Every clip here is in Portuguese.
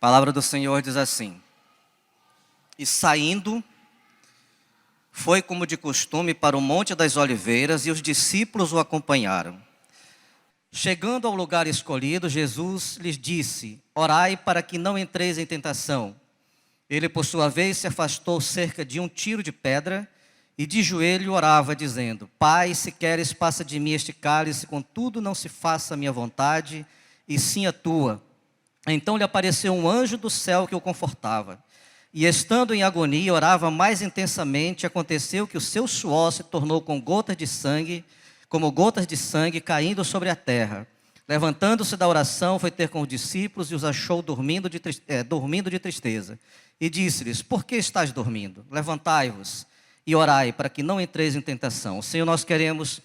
A palavra do Senhor diz assim: E saindo, foi como de costume para o Monte das Oliveiras, e os discípulos o acompanharam. Chegando ao lugar escolhido, Jesus lhes disse: Orai para que não entreis em tentação. Ele, por sua vez, se afastou cerca de um tiro de pedra e de joelho orava, dizendo: Pai, se queres, passa de mim este cálice, contudo não se faça a minha vontade, e sim a tua. Então lhe apareceu um anjo do céu que o confortava. E estando em agonia, orava mais intensamente. Aconteceu que o seu suor se tornou como gotas de sangue caindo sobre a terra. Levantando-se da oração, foi ter com os discípulos e os achou dormindo de tristeza. E disse-lhes: Por que estáis dormindo? Levantai-vos e orai, para que não entreis em tentação. Senhor, nós queremos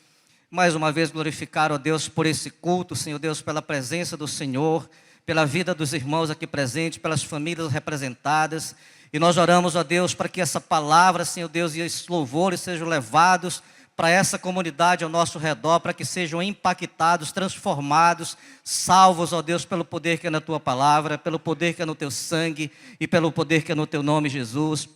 mais uma vez glorificar, ó Deus, por esse culto, Senhor Deus, pela presença do Senhor, pela vida dos irmãos aqui presentes, pelas famílias representadas. E nós oramos, ó Deus, para que essa palavra, Senhor Deus, e esses louvores sejam levados para essa comunidade ao nosso redor, para que sejam impactados, transformados, salvos, ó Deus, pelo poder que é na Tua palavra, pelo poder que é no Teu sangue e pelo poder que é no Teu nome, Jesus.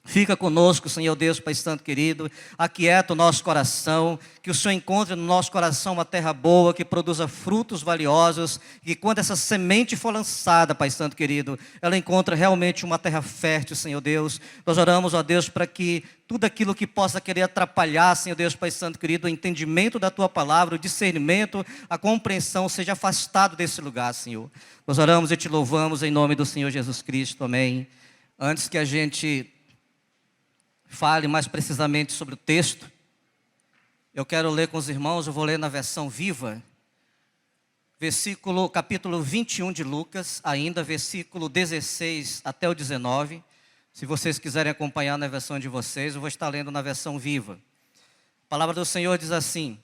Fica conosco, Senhor Deus, Pai Santo querido, aquieta o nosso coração, que o Senhor encontre no nosso coração uma terra boa, que produza frutos valiosos, que quando essa semente for lançada, Pai Santo querido, ela encontre realmente uma terra fértil, Senhor Deus. Nós oramos, ó Deus, para que tudo aquilo que possa querer atrapalhar, Senhor Deus, Pai Santo querido, o entendimento da Tua palavra, o discernimento, a compreensão, seja afastado desse lugar, Senhor. Nós oramos e Te louvamos em nome do Senhor Jesus Cristo, amém. Antes que a gente fale mais precisamente sobre o texto, eu quero ler com os irmãos, eu vou ler na versão viva, capítulo 21 de Lucas, ainda versículo 16 até o 19. Se vocês quiserem acompanhar na versão de vocês, eu vou estar lendo na versão viva. A palavra do Senhor diz assim,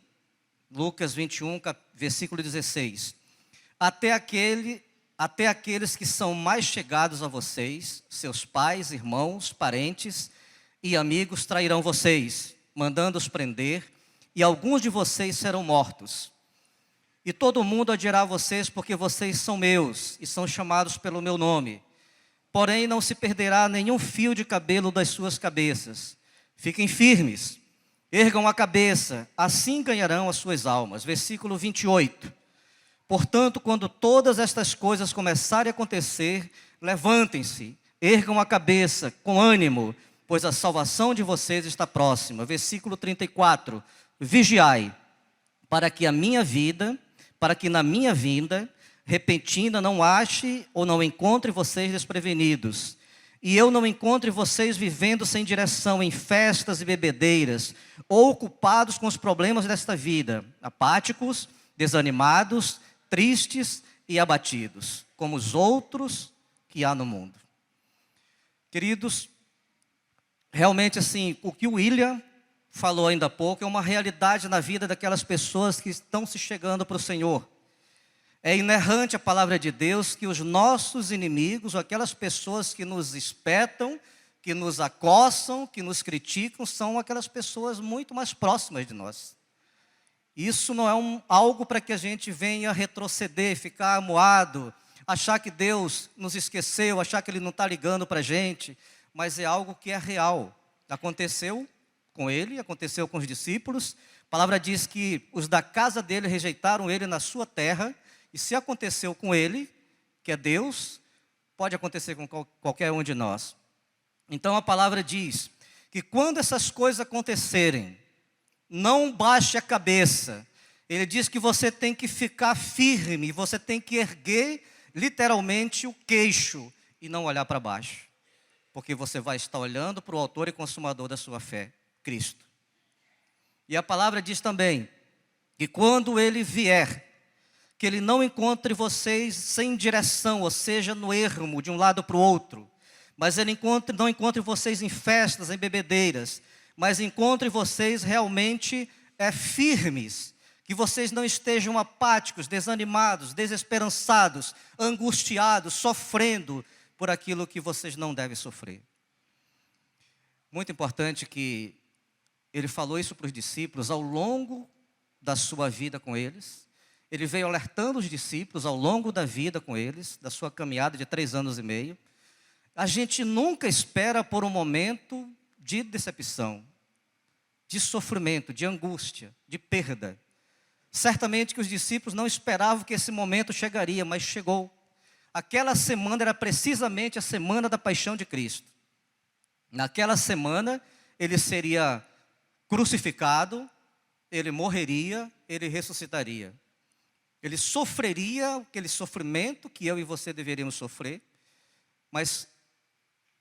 Lucas 21, versículo 16: Até aqueles que são mais chegados a vocês, seus pais, irmãos, parentes e amigos trairão vocês, mandando-os prender, e alguns de vocês serão mortos. E todo mundo odiará vocês, porque vocês são meus, e são chamados pelo meu nome. Porém, não se perderá nenhum fio de cabelo das suas cabeças. Fiquem firmes, ergam a cabeça, assim ganharão as suas almas. Versículo 28. Portanto, quando todas estas coisas começarem a acontecer, levantem-se, ergam a cabeça com ânimo, pois a salvação de vocês está próxima. Versículo 34. Vigiai, para que na minha vinda repentina não ache ou não encontre vocês desprevenidos, e eu não encontre vocês vivendo sem direção em festas e bebedeiras, ou ocupados com os problemas desta vida, apáticos, desanimados, tristes e abatidos, como os outros que há no mundo. Queridos, realmente, assim, o que o William falou ainda há pouco é uma realidade na vida daquelas pessoas que estão se chegando para o Senhor. É inerrante a palavra de Deus que os nossos inimigos, ou aquelas pessoas que nos espetam, que nos acossam, que nos criticam, são aquelas pessoas muito mais próximas de nós. Isso não é algo para que a gente venha retroceder, ficar amuado, achar que Deus nos esqueceu, achar que Ele não está ligando para a gente, mas é algo que é real. Aconteceu com ele, aconteceu com os discípulos. A palavra diz que os da casa dele rejeitaram ele na sua terra. E se aconteceu com ele, que é Deus, pode acontecer com qualquer um de nós. Então a palavra diz que quando essas coisas acontecerem, não baixe a cabeça. Ele diz que você tem que ficar firme, você tem que erguer literalmente o queixo e não olhar para baixo. Porque você vai estar olhando para o autor e consumador da sua fé, Cristo. E a palavra diz também que quando Ele vier, que Ele não encontre vocês sem direção, ou seja, no ermo, de um lado para o outro. Mas Ele não encontre vocês em festas, em bebedeiras, mas encontre vocês realmente firmes, que vocês não estejam apáticos, desanimados, desesperançados, angustiados, sofrendo por aquilo que vocês não devem sofrer. Muito importante que Ele falou isso para os discípulos ao longo da sua vida com eles. Ele veio alertando os discípulos ao longo da vida com eles, da sua caminhada de 3 anos e meio. A gente nunca espera por um momento de decepção, de sofrimento, de angústia, de perda. Certamente que os discípulos não esperavam que esse momento chegaria, mas chegou. Aquela semana era precisamente a semana da paixão de Cristo. Naquela semana, ele seria crucificado, ele morreria, ele ressuscitaria. Ele sofreria aquele sofrimento que eu e você deveríamos sofrer, mas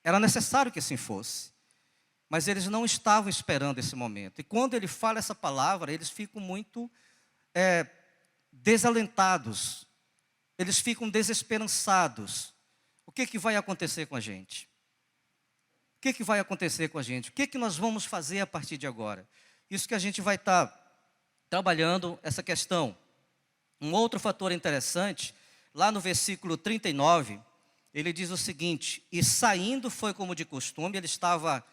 era necessário que assim fosse. Mas eles não estavam esperando esse momento. E quando ele fala essa palavra, eles ficam muito desalentados. Eles ficam desesperançados. O que vai acontecer com a gente? O que vai acontecer com a gente? O que nós vamos fazer a partir de agora? Isso que a gente vai estar trabalhando, essa questão. Um outro fator interessante, lá no versículo 39, ele diz o seguinte: e saindo foi como de costume. Ele estava,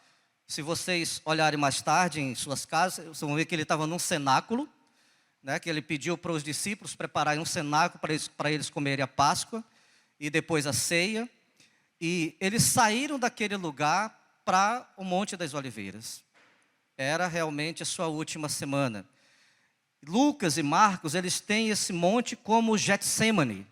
se vocês olharem mais tarde em suas casas, vocês vão ver que ele estava num cenáculo, né, que ele pediu para os discípulos prepararem um cenáculo para eles comerem a Páscoa e depois a ceia. E eles saíram daquele lugar para o Monte das Oliveiras. Era realmente a sua última semana. Lucas e Marcos, eles têm esse monte como Getsemane.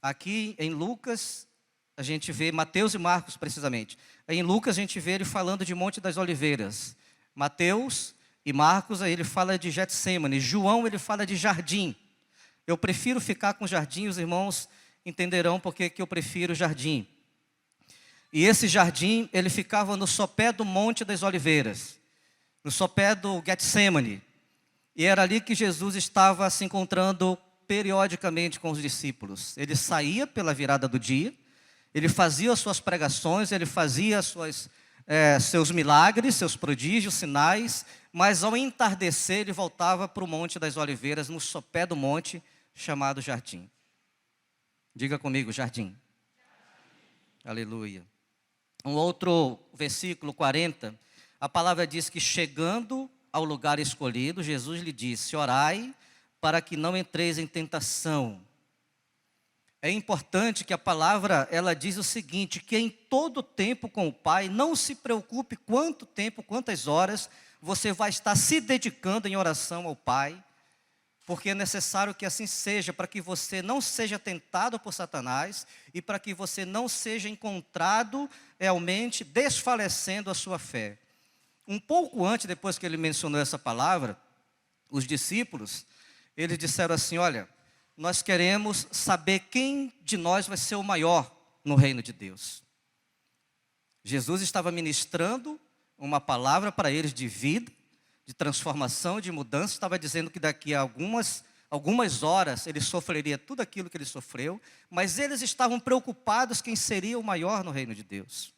Aqui em Lucas, a gente vê, Mateus e Marcos precisamente. Em Lucas a gente vê ele falando de Monte das Oliveiras. Mateus e Marcos, aí ele fala de Getsemane. João, ele fala de jardim. Eu prefiro ficar com jardim, os irmãos entenderão porque que eu prefiro jardim. E esse jardim, ele ficava no sopé do Monte das Oliveiras, no sopé do Getsemane. E era ali que Jesus estava se encontrando periodicamente com os discípulos. Ele saía pela virada do dia, ele fazia as suas pregações, ele fazia seus milagres, seus prodígios, sinais, mas ao entardecer ele voltava para o Monte das Oliveiras, no sopé do monte chamado Jardim. Diga comigo, jardim. Aleluia. Um outro versículo 40, a palavra diz que chegando ao lugar escolhido, Jesus lhe disse: orai para que não entreis em tentação. É importante que a palavra, ela diz o seguinte, que em todo tempo com o Pai, não se preocupe quanto tempo, quantas horas você vai estar se dedicando em oração ao Pai, porque é necessário que assim seja, para que você não seja tentado por Satanás e para que você não seja encontrado realmente desfalecendo a sua fé. Um pouco antes, depois que ele mencionou essa palavra, os discípulos, eles disseram assim: olha, nós queremos saber quem de nós vai ser o maior no reino de Deus. Jesus estava ministrando uma palavra para eles de vida, de transformação, de mudança. Estava dizendo que daqui a algumas horas ele sofreria tudo aquilo que ele sofreu, mas eles estavam preocupados quem seria o maior no reino de Deus.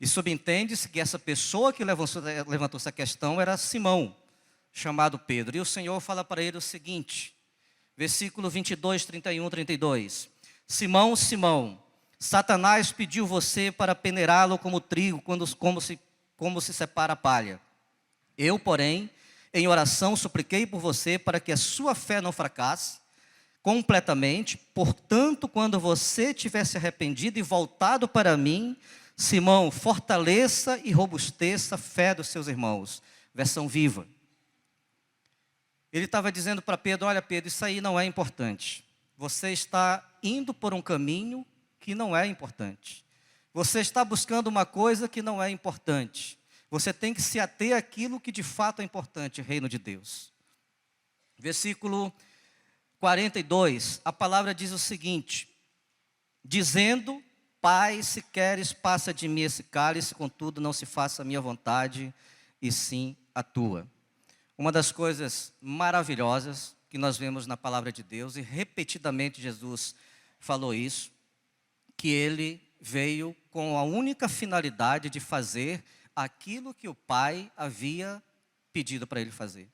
E subentende-se que essa pessoa que levantou essa questão era Simão, chamado Pedro. E o Senhor fala para ele o seguinte, versículo 22, 31, 32. Simão, Simão, Satanás pediu você para peneirá-lo como trigo, como se separa a palha. Eu, porém, em oração supliquei por você para que a sua fé não fracasse completamente. Portanto, quando você tiver se arrependido e voltado para mim, Simão, fortaleça e robusteça a fé dos seus irmãos. Versão viva. Ele estava dizendo para Pedro: olha Pedro, isso aí não é importante. Você está indo por um caminho que não é importante. Você está buscando uma coisa que não é importante. Você tem que se ater àquilo que de fato é importante, o reino de Deus. Versículo 42, a palavra diz o seguinte, dizendo: Pai, se queres, passa de mim esse cálice, contudo não se faça a minha vontade, e sim a tua. Uma das coisas maravilhosas que nós vemos na palavra de Deus, e repetidamente Jesus falou isso, que ele veio com a única finalidade de fazer aquilo que o Pai havia pedido para ele fazer.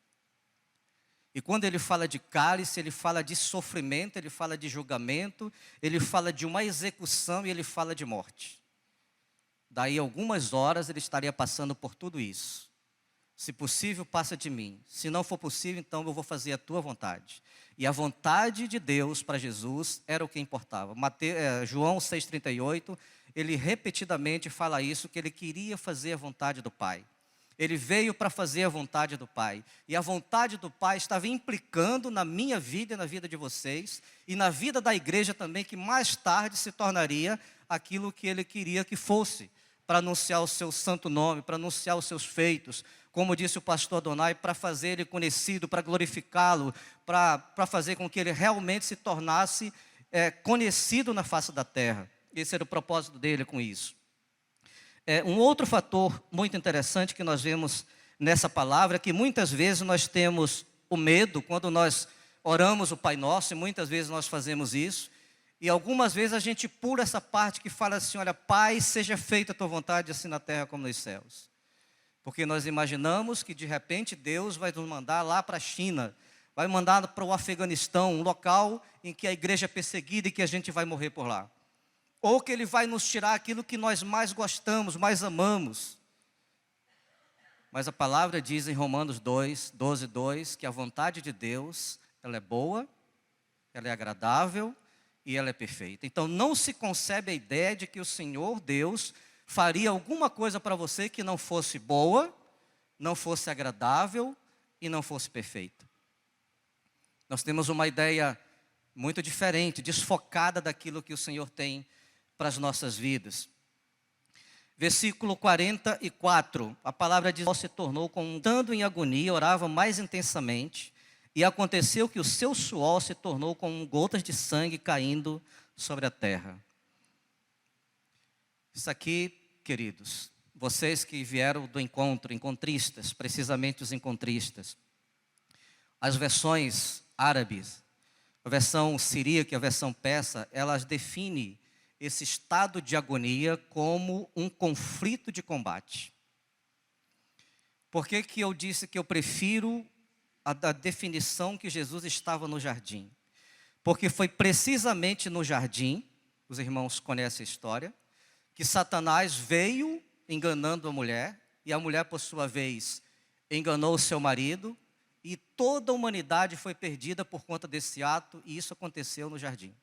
E quando ele fala de cálice, ele fala de sofrimento, ele fala de julgamento, ele fala de uma execução e ele fala de morte. Daí algumas horas ele estaria passando por tudo isso. Se possível, passa de mim. Se não for possível, então eu vou fazer a tua vontade. E a vontade de Deus para Jesus era o que importava. João 6,38, ele repetidamente fala isso, que ele queria fazer a vontade do Pai. Ele veio para fazer a vontade do Pai. E a vontade do Pai estava implicando na minha vida e na vida de vocês, e na vida da igreja também, que mais tarde se tornaria aquilo que ele queria que fosse, para anunciar o seu santo nome, para anunciar os seus feitos, como disse o pastor Adonai, para fazer ele conhecido, para glorificá-lo, para fazer com que ele realmente se tornasse conhecido na face da terra. Esse era o propósito dele com isso. Um outro fator muito interessante que nós vemos nessa palavra é que muitas vezes nós temos o medo, quando nós oramos o Pai Nosso, e muitas vezes nós fazemos isso, e algumas vezes a gente pula essa parte que fala assim, olha, Pai, seja feita a tua vontade, assim na terra como nos céus. Porque nós imaginamos que de repente Deus vai nos mandar lá para a China, vai mandar para o Afeganistão, um local em que a igreja é perseguida e que a gente vai morrer por lá. Ou que Ele vai nos tirar aquilo que nós mais gostamos, mais amamos. Mas a palavra diz em Romanos 12:2, que a vontade de Deus, ela é boa, ela é agradável e ela é perfeita. Então não se concebe a ideia de que o Senhor Deus faria alguma coisa para você que não fosse boa, não fosse agradável e não fosse perfeita. Nós temos uma ideia muito diferente, desfocada daquilo que o Senhor tem para as nossas vidas. Versículo 44, a palavra diz: se tornou como estando em agonia, orava mais intensamente, e aconteceu que o seu suor se tornou como gotas de sangue caindo sobre a terra. Isso aqui, queridos, vocês que vieram do encontro, encontristas, precisamente os encontristas, as versões árabes, a versão siríaca e a versão persa, elas definem esse estado de agonia como um conflito de combate. Por que que eu disse que eu prefiro a da definição que Jesus estava no jardim? Porque foi precisamente no jardim, os irmãos conhecem a história, que Satanás veio enganando a mulher, e a mulher, por sua vez, enganou o seu marido, e toda a humanidade foi perdida por conta desse ato, e isso aconteceu no jardim.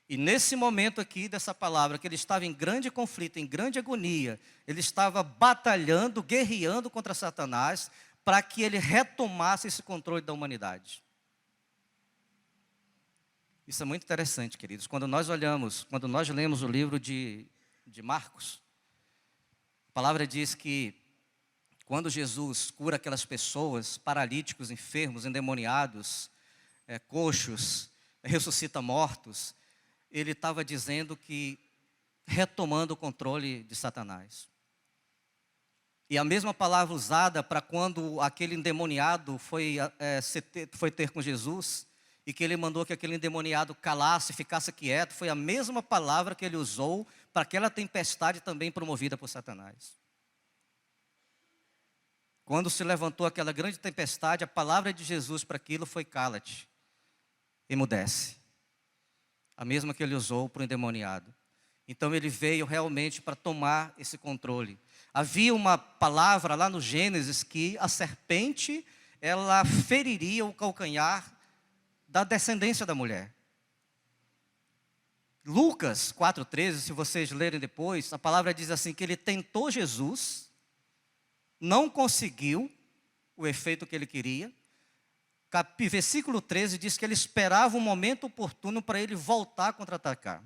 E nesse momento aqui dessa palavra, que ele estava em grande conflito, em grande agonia, ele estava batalhando, guerreando contra Satanás, para que ele retomasse esse controle da humanidade. Isso é muito interessante, queridos. Quando nós lemos o livro de Marcos, a palavra diz que quando Jesus cura aquelas pessoas, paralíticos, enfermos, endemoniados, coxos, ressuscita mortos, ele estava dizendo que retomando o controle de Satanás. E a mesma palavra usada para quando aquele endemoniado foi ter com Jesus, e que ele mandou que aquele endemoniado calasse, ficasse quieto, foi a mesma palavra que ele usou para aquela tempestade também promovida por Satanás. Quando se levantou aquela grande tempestade, a palavra de Jesus para aquilo foi: cala-te, emudece. A mesma que ele usou para o endemoniado. Então ele veio realmente para tomar esse controle. Havia uma palavra lá no Gênesis que a serpente, ela feriria o calcanhar da descendência da mulher. Lucas 4,13, se vocês lerem depois, a palavra diz assim, que ele tentou Jesus, não conseguiu o efeito que ele queria. Versículo 13 diz que ele esperava um momento oportuno para ele voltar a contra-atacar.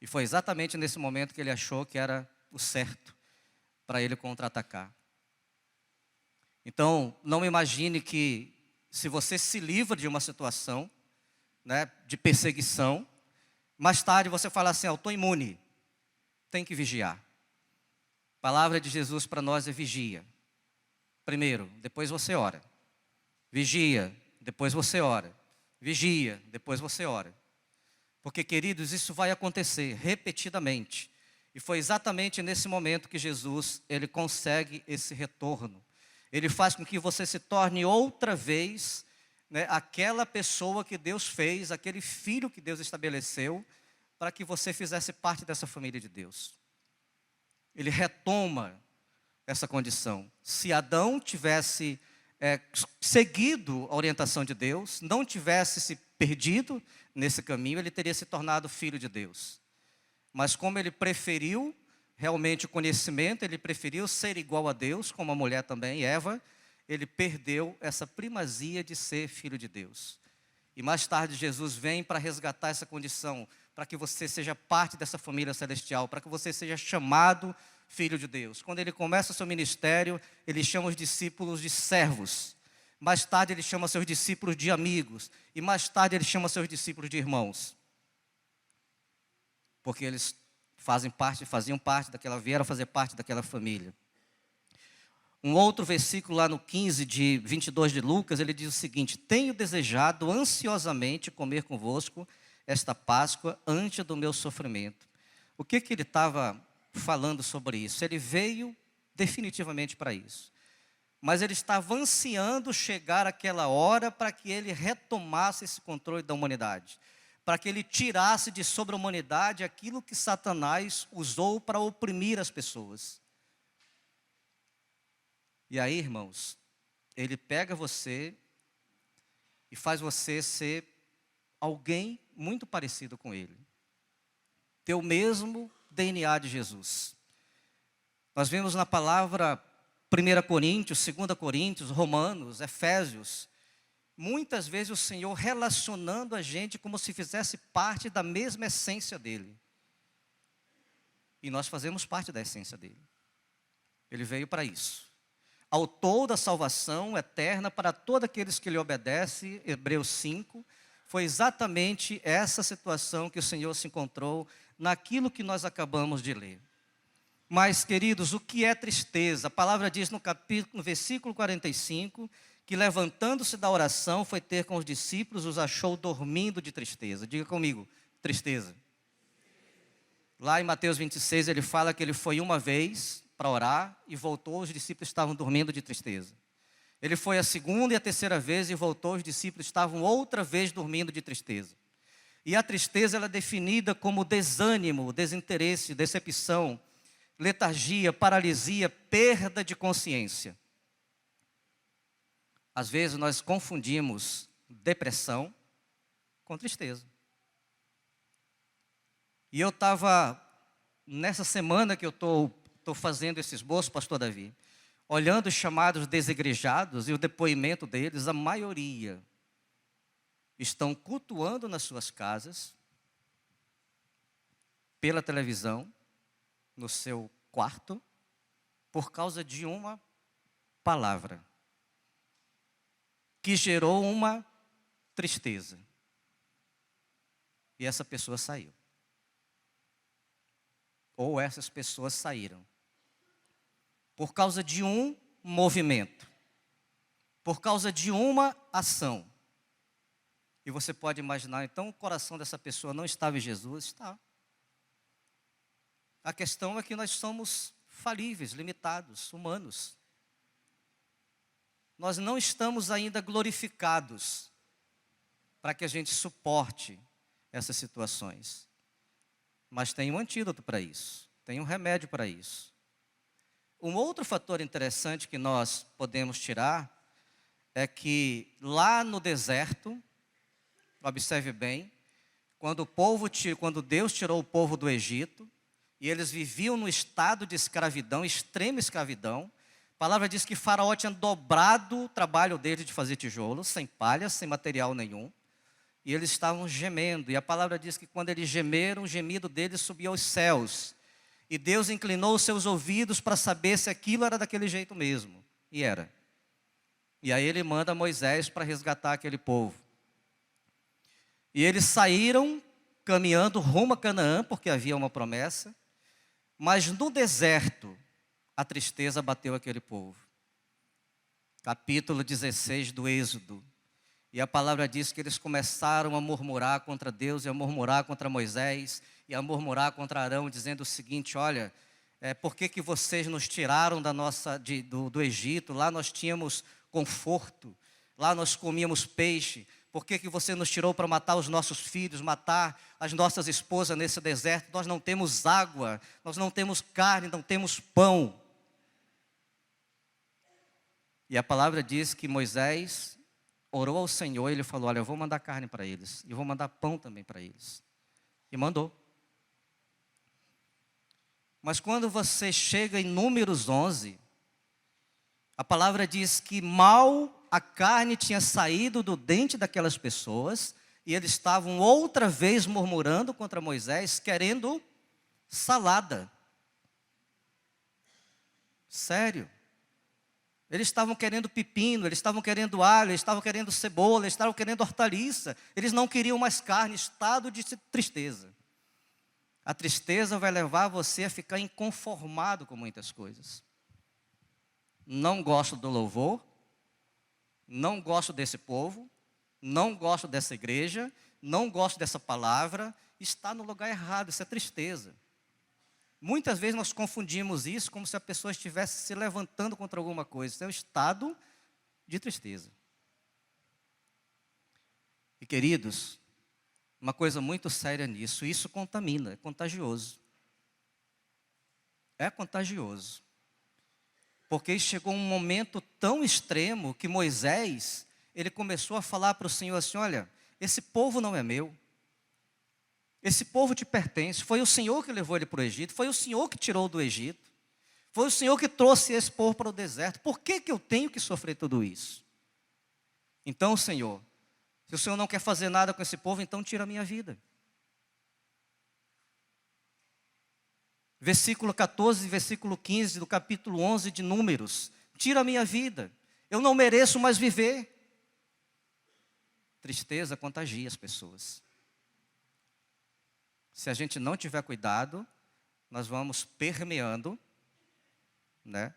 E foi exatamente nesse momento que ele achou que era o certo para ele contra-atacar. Então, não imagine que se você se livra de uma situação, né, de perseguição, mais tarde você fala assim: eu estou imune, tem que vigiar. A palavra de Jesus para nós é vigia. Primeiro, depois você ora. Vigia, depois você ora. Vigia, depois você ora. Porque, queridos, isso vai acontecer repetidamente. E foi exatamente nesse momento que Jesus, ele consegue esse retorno. Ele faz com que você se torne outra vez, né, aquela pessoa que Deus fez, aquele filho que Deus estabeleceu, para que você fizesse parte dessa família de Deus. Ele retoma essa condição. Se Adão tivesse seguido a orientação de Deus, não tivesse se perdido nesse caminho, ele teria se tornado filho de Deus. Mas como ele preferiu realmente o conhecimento, ele preferiu ser igual a Deus, como a mulher também, Eva, ele perdeu essa primazia de ser filho de Deus. E mais tarde Jesus vem para resgatar essa condição, para que você seja parte dessa família celestial, para que você seja chamado filho de Deus. Quando ele começa o seu ministério, ele chama os discípulos de servos. Mais tarde ele chama seus discípulos de amigos. E mais tarde ele chama seus discípulos de irmãos. Porque eles faziam parte daquela, vieram fazer parte daquela família. Um outro versículo lá no 15 de 22 de Lucas, ele diz o seguinte: tenho desejado ansiosamente comer convosco esta Páscoa antes do meu sofrimento. O que ele estava falando sobre isso? Ele veio definitivamente para isso. Mas ele estava ansiando chegar aquela hora para que ele retomasse esse controle da humanidade. Para que ele tirasse de sobre a humanidade aquilo que Satanás usou para oprimir as pessoas. E aí, irmãos, ele pega você e faz você ser alguém muito parecido com ele. Ter o mesmo DNA de Jesus. Nós vemos na palavra 1 Coríntios, 2 Coríntios, Romanos, Efésios, muitas vezes o Senhor relacionando a gente como se fizesse parte da mesma essência dele. E nós fazemos parte da essência dele. Ele veio para isso. Autor da salvação eterna para todos aqueles que lhe obedecem, Hebreus 5, foi exatamente essa situação que o Senhor se encontrou naquilo que nós acabamos de ler. Mas, queridos, o que é tristeza? A palavra diz no versículo 45, que levantando-se da oração, foi ter com os discípulos, os achou dormindo de tristeza. Diga comigo, tristeza. Lá em Mateus 26, ele fala que ele foi uma vez para orar e voltou, os discípulos estavam dormindo de tristeza. Ele foi a segunda e a terceira vez e voltou, os discípulos estavam outra vez dormindo de tristeza. E a tristeza ela é definida como desânimo, desinteresse, decepção, letargia, paralisia, perda de consciência. Às vezes nós confundimos depressão com tristeza. E eu estava, nessa semana que eu estou fazendo esse esboço, pastor Davi, olhando os chamados desigrejados e o depoimento deles, a maioria estão cultuando nas suas casas, pela televisão, no seu quarto, por causa de uma palavra que gerou uma tristeza. E essa pessoa saiu. Ou essas pessoas saíram. Por causa de um movimento. Por causa de uma ação. E você pode imaginar, então o coração dessa pessoa não estava em Jesus? Está. A questão é que nós somos falíveis, limitados, humanos. Nós não estamos ainda glorificados para que a gente suporte essas situações. Mas tem um antídoto para isso, tem um remédio para isso. Um outro fator interessante que nós podemos tirar é que lá no deserto, observe bem, quando Deus tirou o povo do Egito, e eles viviam no estado de escravidão, extrema escravidão, a palavra diz que Faraó tinha dobrado o trabalho dele de fazer tijolos, sem palha, sem material nenhum, e eles estavam gemendo, e a palavra diz que quando eles gemeram, o gemido deles subiu aos céus, e Deus inclinou os seus ouvidos para saber se aquilo era daquele jeito mesmo, e era. E aí ele manda Moisés para resgatar aquele povo. E eles saíram caminhando rumo a Canaã, porque havia uma promessa, mas no deserto, a tristeza bateu aquele povo. Capítulo 16 do Êxodo. E a palavra diz que eles começaram a murmurar contra Deus, e a murmurar contra Moisés, e a murmurar contra Arão, dizendo o seguinte: olha, por que vocês nos tiraram do Egito? Lá nós tínhamos conforto, lá nós comíamos peixe. Por que você nos tirou para matar os nossos filhos, matar as nossas esposas nesse deserto? Nós não temos água, nós não temos carne, não temos pão. E a palavra diz que Moisés orou ao Senhor e ele falou, olha, eu vou mandar carne para eles. E vou mandar pão também para eles. E mandou. Mas quando você chega em Números 11, a palavra diz que mal a carne tinha saído do dente daquelas pessoas, e eles estavam outra vez murmurando contra Moisés, querendo salada. Sério. Eles estavam querendo pepino, eles estavam querendo alho, eles estavam querendo cebola, eles estavam querendo hortaliça. Eles não queriam mais carne, estado de tristeza. A tristeza vai levar você a ficar inconformado com muitas coisas. Não gosto do louvor, não gosto desse povo, não gosto dessa igreja, não gosto dessa palavra, está no lugar errado, isso é tristeza. Muitas vezes nós confundimos isso como se a pessoa estivesse se levantando contra alguma coisa. Isso é um estado de tristeza. E queridos, uma coisa muito séria nisso, isso contamina, é contagioso. É contagioso. Porque chegou um momento tão extremo que Moisés, ele começou a falar para o Senhor assim, olha, esse povo não é meu. Esse povo te pertence, foi o Senhor que levou ele para o Egito, foi o Senhor que tirou do Egito, foi o Senhor que trouxe esse povo para o deserto. Por que eu tenho que sofrer tudo isso? Então, Senhor, se o Senhor não quer fazer nada com esse povo, então tira a minha vida. Versículo 14 e versículo 15 do capítulo 11 de Números. Tira a minha vida, eu não mereço mais viver. Tristeza contagia as pessoas. Se a gente não tiver cuidado, nós vamos permeando, né,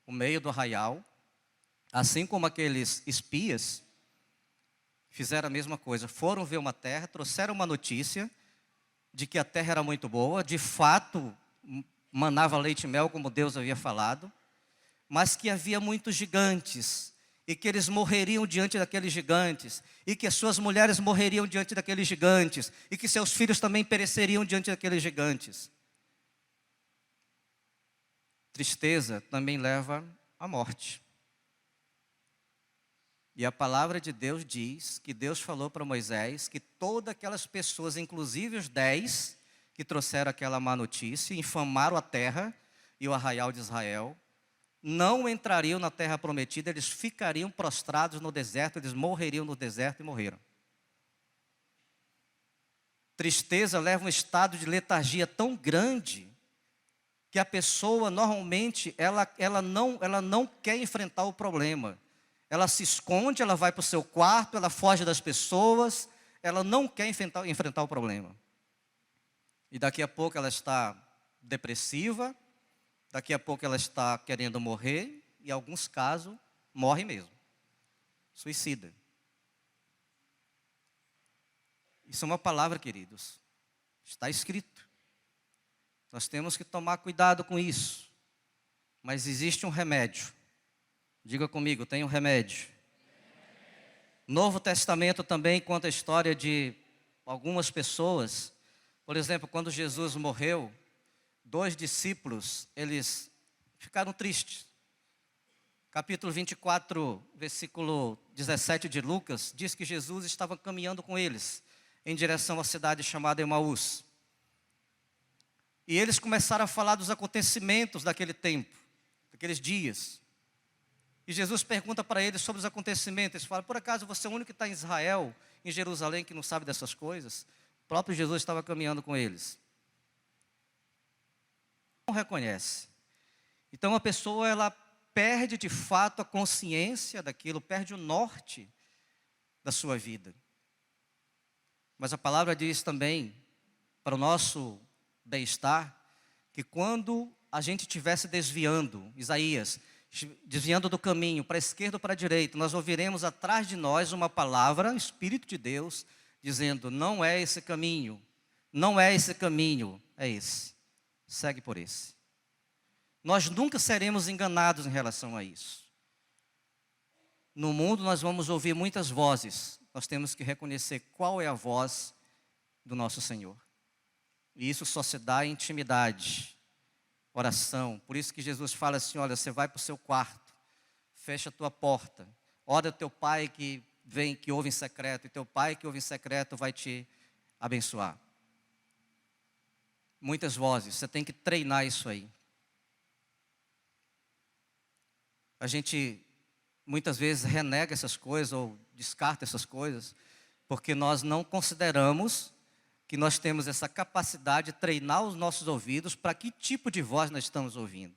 o meio do arraial, assim como aqueles espias fizeram a mesma coisa. Foram ver uma terra, trouxeram uma notícia de que a terra era muito boa, de fato manava leite e mel como Deus havia falado, mas que havia muitos gigantes, e que eles morreriam diante daqueles gigantes, e que as suas mulheres morreriam diante daqueles gigantes, e que seus filhos também pereceriam diante daqueles gigantes. Tristeza também leva à morte. E a palavra de Deus diz que Deus falou para Moisés que todas aquelas pessoas, inclusive os 10 que trouxeram aquela má notícia, infamaram a terra e o arraial de Israel, não entrariam na terra prometida, eles ficariam prostrados no deserto, eles morreriam no deserto e morreram. Tristeza leva a um estado de letargia tão grande que a pessoa normalmente ela não quer enfrentar o problema. Ela se esconde, ela vai para o seu quarto, ela foge das pessoas, ela não quer enfrentar o problema. E daqui a pouco ela está depressiva, daqui a pouco ela está querendo morrer, e em alguns casos, morre mesmo. Suicida. Isso é uma palavra, queridos. Está escrito. Nós temos que tomar cuidado com isso. Mas existe um remédio. Diga comigo, tem um remédio. Novo Testamento também conta a história de algumas pessoas. Por exemplo, quando Jesus morreu, 2 discípulos, eles ficaram tristes. Capítulo 24, versículo 17 de Lucas, diz que Jesus estava caminhando com eles em direção à cidade chamada Emaús. E eles começaram a falar dos acontecimentos daquele tempo, daqueles dias. E Jesus pergunta para eles sobre os acontecimentos. Eles falam, por acaso você é o único que está em Israel, em Jerusalém, que não sabe dessas coisas? O próprio Jesus estava caminhando com eles. Não reconhece. Então a pessoa, ela perde de fato a consciência daquilo, perde o norte da sua vida. Mas a palavra diz também, para o nosso bem-estar, que quando a gente estivesse desviando, Isaías, desviando do caminho, para a esquerda ou para a direita, nós ouviremos atrás de nós uma palavra, Espírito de Deus, dizendo, não é esse caminho, não é esse caminho, é esse. Segue por esse. Nós nunca seremos enganados em relação a isso. No mundo nós vamos ouvir muitas vozes. Nós temos que reconhecer qual é a voz do nosso Senhor. E isso só se dá em intimidade, oração. Por isso que Jesus fala assim, olha, você vai para o seu quarto, fecha a tua porta. Ora teu pai que vem, que ouve em secreto, e teu pai que ouve em secreto vai te abençoar. Muitas vozes, você tem que treinar isso aí. A gente muitas vezes renega essas coisas ou descarta essas coisas, porque nós não consideramos que nós temos essa capacidade de treinar os nossos ouvidos para que tipo de voz nós estamos ouvindo.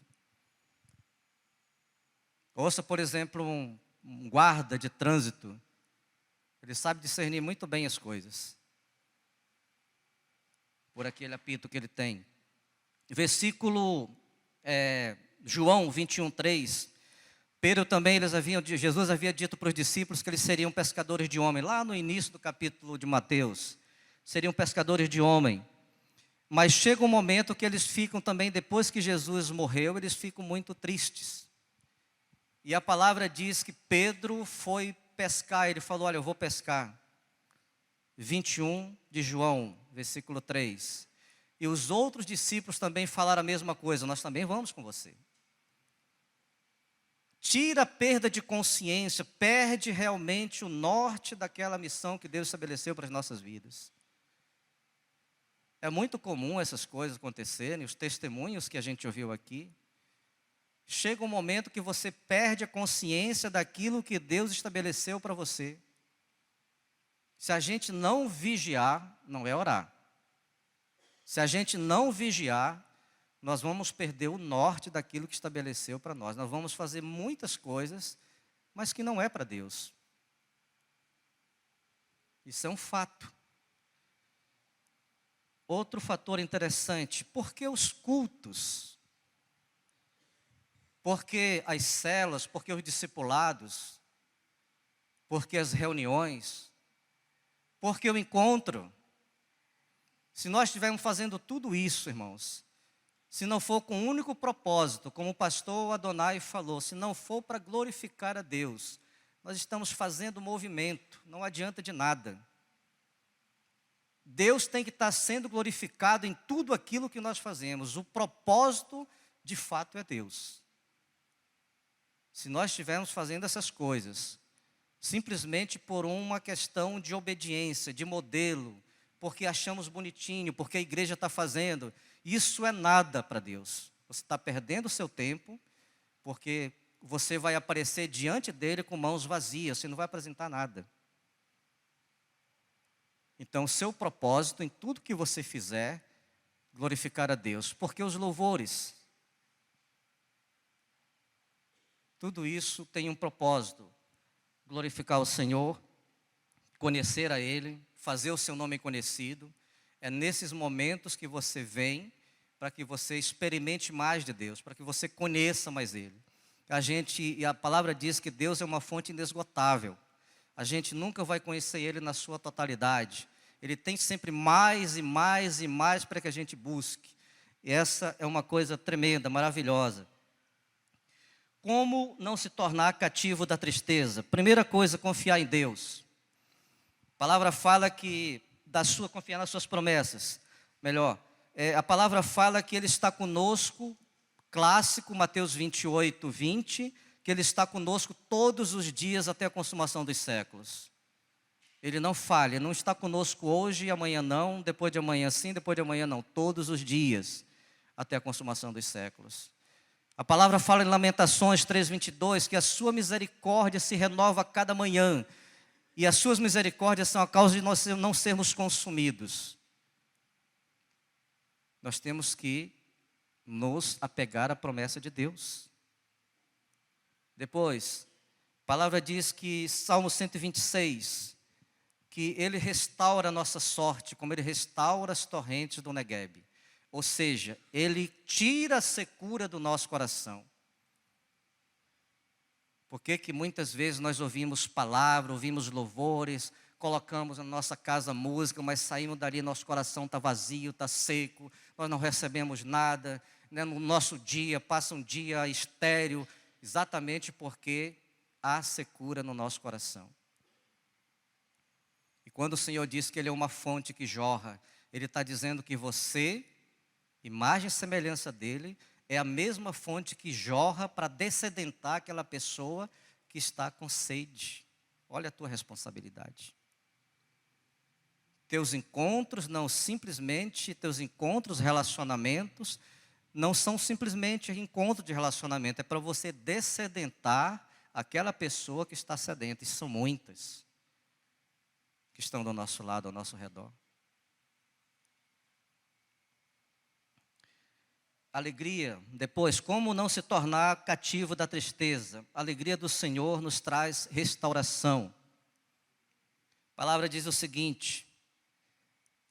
Ouça, por exemplo, um guarda de trânsito. Ele sabe discernir muito bem as coisas, por aquele apito que ele tem. Versículo João 21:3. Pedro também, Jesus havia dito para os discípulos que eles seriam pescadores de homem, lá no início do capítulo de Mateus. Seriam pescadores de homem. Mas chega um momento que eles ficam também, depois que Jesus morreu, eles ficam muito tristes. E a palavra diz que Pedro foi pescar, ele falou, olha, eu vou pescar. 21 de João, versículo 3. E os outros discípulos também falaram a mesma coisa, nós também vamos com você. Tira a perda de consciência, perde realmente o norte daquela missão que Deus estabeleceu para as nossas vidas. É muito comum essas coisas acontecerem, os testemunhos que a gente ouviu aqui. Chega um momento que você perde a consciência daquilo que Deus estabeleceu para você. Se a gente não vigiar, não é orar. Se a gente não vigiar, nós vamos perder o norte daquilo que estabeleceu para nós. Nós vamos fazer muitas coisas, mas que não é para Deus. Isso é um fato. Outro fator interessante, por que os cultos? Por que as células? Por que os discipulados? Por que as reuniões? Por que o encontro? Se nós estivermos fazendo tudo isso, irmãos, se não for com um único propósito, como o pastor Adonai falou, se não for para glorificar a Deus, nós estamos fazendo movimento, não adianta de nada. Deus tem que estar sendo glorificado em tudo aquilo que nós fazemos. O propósito, de fato, é Deus. Se nós estivermos fazendo essas coisas, simplesmente por uma questão de obediência, de modelo, porque achamos bonitinho, porque a igreja está fazendo, isso é nada para Deus. Você está perdendo o seu tempo, porque você vai aparecer diante dele com mãos vazias, você não vai apresentar nada. Então, o seu propósito em tudo que você fizer, glorificar a Deus. Porque os louvores, tudo isso tem um propósito. Glorificar o Senhor, conhecer a Ele, fazer o seu nome conhecido. É nesses momentos que você vem para que você experimente mais de Deus, para que você conheça mais Ele. E a palavra diz que Deus é uma fonte inesgotável. A gente nunca vai conhecer Ele na sua totalidade. Ele tem sempre mais e mais e mais para que a gente busque. E essa é uma coisa tremenda, maravilhosa. Como não se tornar cativo da tristeza? Primeira coisa, confiar em Deus. A palavra fala que confiar nas suas promessas. Melhor, a palavra fala que Ele está conosco, clássico, Mateus 28:20, que Ele está conosco todos os dias até a consumação dos séculos. Ele não falha, Ele não está conosco hoje e amanhã não, depois de amanhã sim, depois de amanhã não, todos os dias até a consumação dos séculos. A palavra fala em Lamentações 3:22 que a sua misericórdia se renova a cada manhã e as suas misericórdias são a causa de nós não sermos consumidos. Nós temos que nos apegar à promessa de Deus. Depois, a palavra diz que, Salmo 126, que Ele restaura a nossa sorte, como Ele restaura as torrentes do Neguebe. Ou seja, Ele tira a secura do nosso coração. Por que muitas vezes nós ouvimos palavra, ouvimos louvores, colocamos na nossa casa música, mas saímos dali, nosso coração está vazio, está seco, nós não recebemos nada, né? No nosso dia, passa um dia estéril, exatamente porque há secura no nosso coração. E quando o Senhor diz que Ele é uma fonte que jorra, Ele está dizendo que você, imagem e semelhança dEle, é a mesma fonte que jorra para dessedentar aquela pessoa que está com sede. Olha a tua responsabilidade. Teus encontros não simplesmente, teus encontros, relacionamentos, não são simplesmente encontro de relacionamento, é para você dessedentar aquela pessoa que está sedenta, e são muitas que estão do nosso lado, ao nosso redor. Alegria, depois, como não se tornar cativo da tristeza? A alegria do Senhor nos traz restauração. A palavra diz o seguinte,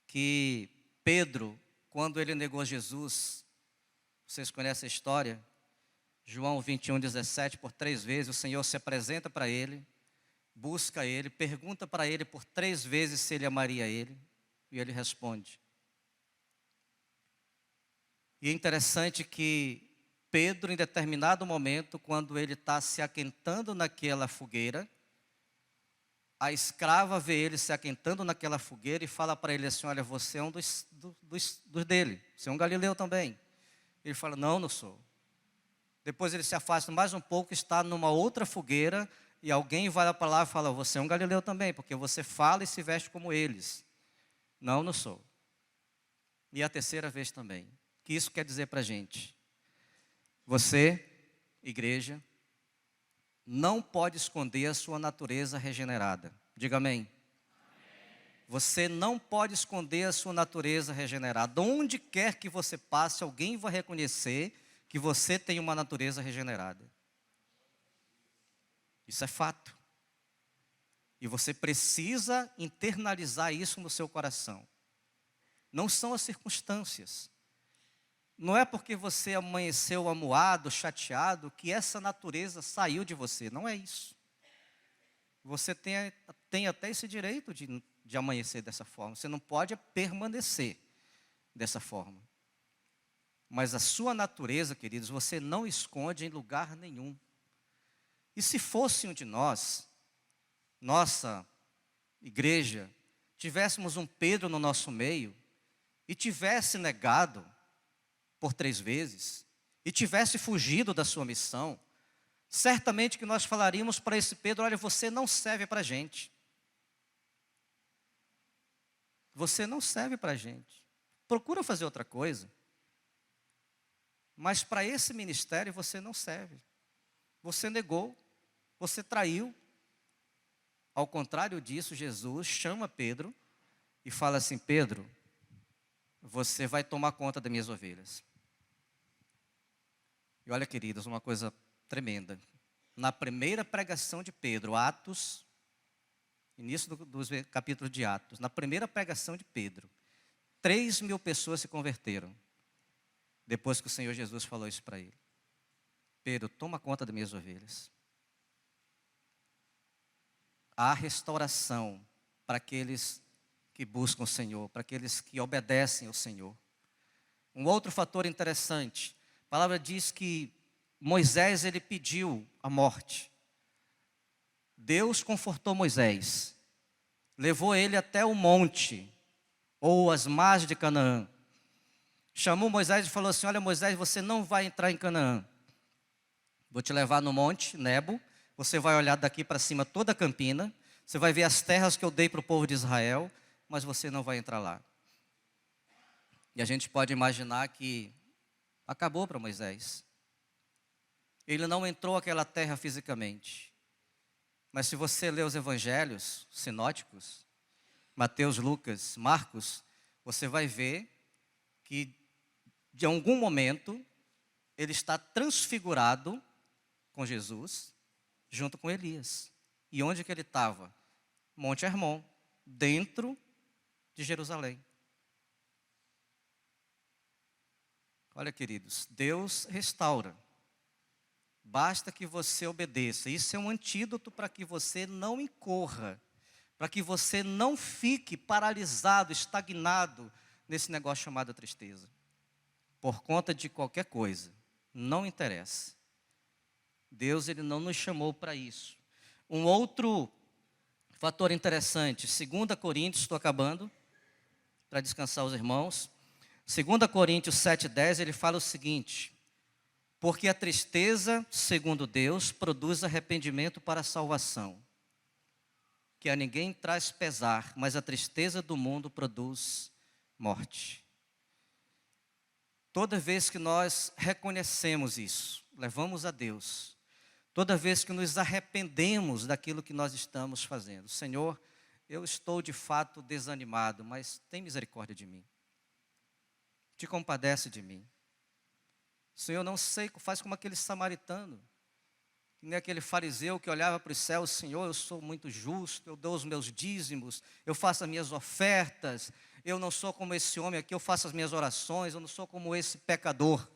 que Pedro, quando ele negou Jesus, vocês conhecem a história? João 21:17, por 3 vezes o Senhor se apresenta para ele, busca ele, pergunta para ele por 3 vezes se ele amaria ele, e ele responde. E é interessante que Pedro, em determinado momento, quando ele está se aquentando naquela fogueira, a escrava vê ele se aquentando naquela fogueira e fala para ele assim, olha, você é um dos dele, você é um galileu também. Ele fala, não, não sou. Depois ele se afasta mais um pouco, está numa outra fogueira, e alguém vai lá para lá e fala, você é um galileu também, porque você fala e se veste como eles. Não, não sou. E a terceira vez também. O que isso quer dizer para a gente? Você, igreja, não pode esconder a sua natureza regenerada. Diga amém. Você não pode esconder a sua natureza regenerada. Onde quer que você passe, alguém vai reconhecer que você tem uma natureza regenerada. Isso é fato. E você precisa internalizar isso no seu coração. Não são as circunstâncias. Não é porque você amanheceu amuado, chateado, que essa natureza saiu de você. Não é isso. Você tem até esse direito de amanhecer dessa forma. Você não pode permanecer dessa forma. Mas a sua natureza, queridos, você não esconde em lugar nenhum. E se fosse um de nós, nossa igreja, tivéssemos um Pedro no nosso meio, e tivesse negado por 3 vezes, e tivesse fugido da sua missão, certamente que nós falaríamos para esse Pedro, olha, você não serve para a gente. Você não serve para a gente. Procura fazer outra coisa. Mas para esse ministério você não serve. Você negou, você traiu. Ao contrário disso, Jesus chama Pedro e fala assim, Pedro, você vai tomar conta das minhas ovelhas. E olha, queridos, uma coisa tremenda. Na primeira pregação de Pedro, Atos, início dos capítulos de Atos, na primeira pregação de Pedro, 3.000 pessoas se converteram. Depois que o Senhor Jesus falou isso para ele. Pedro, toma conta das minhas ovelhas. Há restauração para aqueles que buscam o Senhor, para aqueles que obedecem ao Senhor. Um outro fator interessante, a palavra diz que Moisés, ele pediu a morte. Deus confortou Moisés, levou ele até o monte, ou as margens de Canaã. Chamou Moisés e falou assim, olha Moisés, você não vai entrar em Canaã. Vou te levar no monte Nebo, você vai olhar daqui para cima toda a campina, você vai ver as terras que eu dei para o povo de Israel, mas você não vai entrar lá. E a gente pode imaginar que acabou para Moisés. Ele não entrou àquela terra fisicamente. Mas se você ler os evangelhos sinóticos, Mateus, Lucas, Marcos, você vai ver que de algum momento ele está transfigurado com Jesus, junto com Elias. E onde que ele estava? Monte Hermon, dentro de Jerusalém. Olha, queridos, Deus restaura. Basta que você obedeça. Isso é um antídoto para que você não incorra, para que você não fique paralisado, estagnado nesse negócio chamado tristeza. Por conta de qualquer coisa, não interessa. Deus, ele não nos chamou para isso. Um outro fator interessante, 2 Coríntios, estou acabando, para descansar os irmãos. 2 Coríntios 7,10, ele fala o seguinte, Porque a tristeza, segundo Deus, produz arrependimento para a salvação. Que a ninguém traz pesar, mas a tristeza do mundo produz morte. Toda vez que nós reconhecemos isso, levamos a Deus, toda vez que nos arrependemos daquilo que nós estamos fazendo, Senhor, eu estou de fato desanimado, mas tem misericórdia de mim. Te compadece de mim. Senhor, não sei, faz como aquele samaritano, que nem aquele fariseu que olhava para os céus: Senhor, eu sou muito justo, eu dou os meus dízimos, eu faço as minhas ofertas, eu não sou como esse homem aqui, eu faço as minhas orações, eu não sou como esse pecador.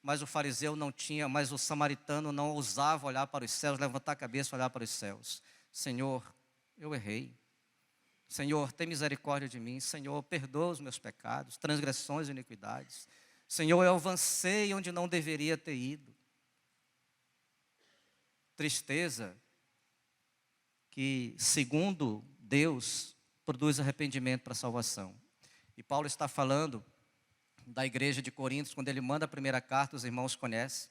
Mas o fariseu não tinha, mas o samaritano não ousava olhar para os céus, levantar a cabeça e olhar para os céus. Senhor, eu errei. Senhor, tem misericórdia de mim. Senhor, perdoa os meus pecados, transgressões e iniquidades. Senhor, eu avancei onde não deveria ter ido. Tristeza que, segundo Deus, produz arrependimento para a salvação. E Paulo está falando da igreja de Coríntios, quando ele manda a primeira carta, os irmãos conhecem.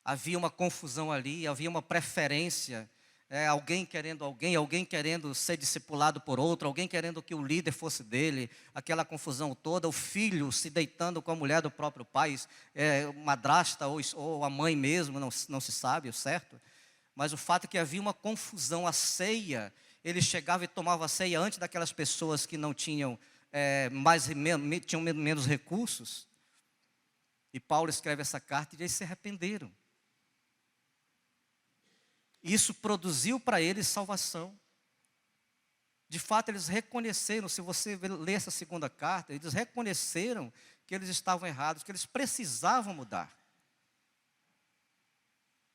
Havia uma confusão ali, havia uma preferência, alguém querendo ser discipulado por outro, alguém querendo que o líder fosse dele, aquela confusão toda, o filho se deitando com a mulher do próprio pai, madrasta ou a mãe mesmo, não se sabe o certo. Mas o fato é que havia uma confusão, a ceia, ele chegava e tomava a ceia antes daquelas pessoas que não tinham, tinham menos recursos. E Paulo escreve essa carta e eles se arrependeram. Isso produziu para eles salvação. De fato, eles reconheceram, se você ler essa segunda carta, eles reconheceram que eles estavam errados, que eles precisavam mudar.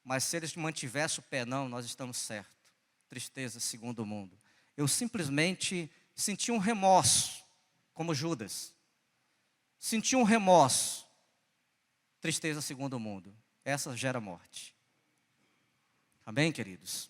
Mas se eles mantivessem o pé, não, nós estamos certos. Tristeza segundo o mundo. Eu simplesmente senti um remorso, como Judas. Senti um remorso. Tristeza segundo o mundo. Essa gera morte. Amém, queridos?